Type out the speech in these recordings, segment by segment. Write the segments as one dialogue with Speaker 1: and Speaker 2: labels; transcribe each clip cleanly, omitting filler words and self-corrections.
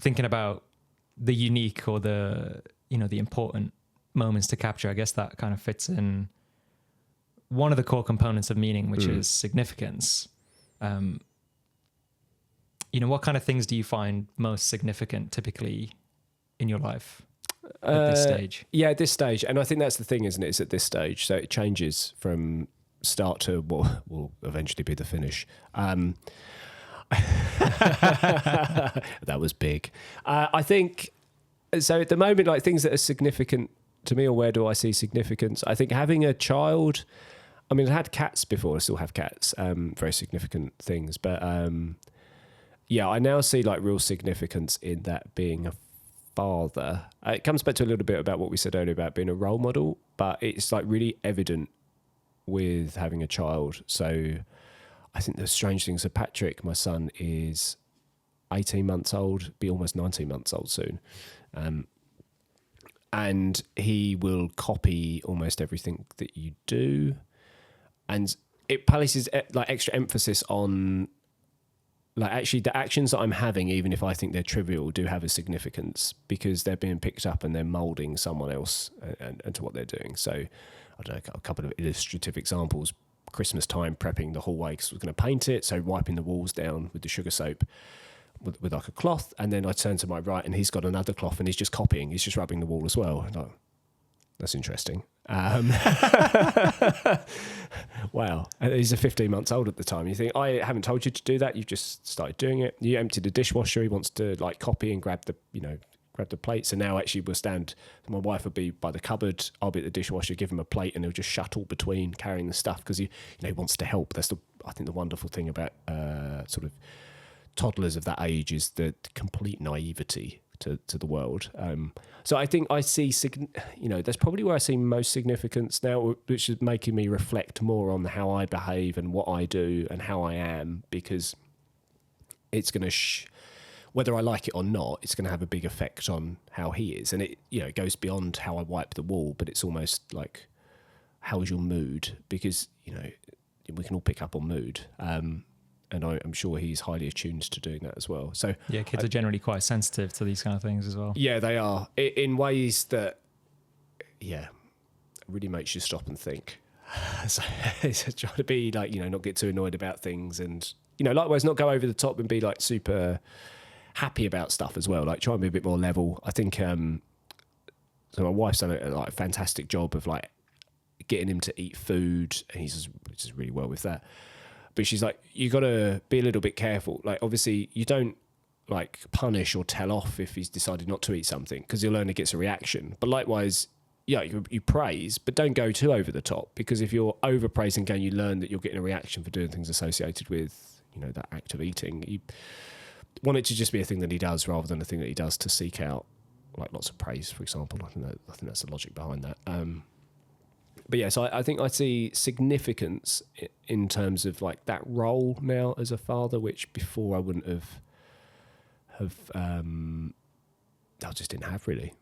Speaker 1: thinking about the unique or the important moments to capture, I guess that kind of fits in one of the core components of meaning, which is significance. What kind of things do you find most significant typically in your life at this stage?
Speaker 2: Yeah, at this stage. And I think that's the thing, isn't it? It's at this stage. So it changes from start to what will eventually be the finish. That was big. I think, so at the moment, like things that are significant to me, or where do I see significance? I think having a child, I mean, I had cats before, I still have cats, very significant things. But yeah, I now see like real significance in that being a father. It comes back to a little bit about what we said earlier about being a role model, but it's like really evident with having a child. So I think the strange thing, so Patrick, my son, is 18 months old, be almost 19 months old soon. And he will copy almost everything that you do. And it places like extra emphasis on like actually the actions that I'm having, even if I think they're trivial, do have a significance because they're being picked up and they're moulding someone else and to what they're doing. So I don't know, a couple of illustrative examples. Christmas time, prepping the hallway because we're going to paint it. So wiping the walls down with the sugar soap with like a cloth. And then I turn to my right and he's got another cloth and he's just copying. He's just rubbing the wall as well. Like, that's interesting. Wow. And he's a 15 months old at the time. You think, I haven't told you to do that. You've just started doing it. You emptied the dishwasher. He wants to like copy and grab the plate. So now actually my wife will be by the cupboard. I'll be at the dishwasher, give him a plate and he'll just shuttle between carrying the stuff because he wants to help. That's I think the wonderful thing about sort of toddlers of that age is the complete naivety to the world. So I think I see, that's probably where I see most significance now, which is making me reflect more on how I behave and what I do and how I am, because it's going to, whether I like it or not, it's going to have a big effect on how he is. And it goes beyond how I wipe the wall, but it's almost like, how's your mood? Because, we can all pick up on mood. And I'm sure he's highly attuned to doing that as well. So
Speaker 1: yeah, kids are generally quite sensitive to these kind of things as well.
Speaker 2: Yeah, they are in ways that, really makes you stop and think. So try to be like, not get too annoyed about things, and likewise not go over the top and be like super happy about stuff as well. Like try and be a bit more level. I think so. My wife's done a fantastic job of like getting him to eat food, and he's just really well with that. But she's like, you got to be a little bit careful. Like, obviously, you don't like punish or tell off if he's decided not to eat something because he'll only get a reaction. But likewise, you praise, but don't go too over the top, because if you're over praising again, you learn that you're getting a reaction for doing things associated with, that act of eating. You want it to just be a thing that he does rather than a thing that he does to seek out like lots of praise, for example. I think that's the logic behind that. But yeah, so I think I see significance in terms of like that role now as a father, which before I wouldn't I just didn't have really.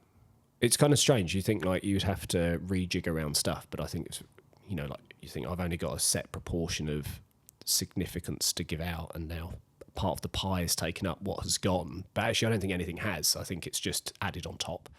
Speaker 2: It's kind of strange. You think like you'd have to rejig around stuff, but I think it's, like you think I've only got a set proportion of significance to give out, and now part of the pie is taken up what has gone. But actually, I don't think anything has. I think it's just added on top.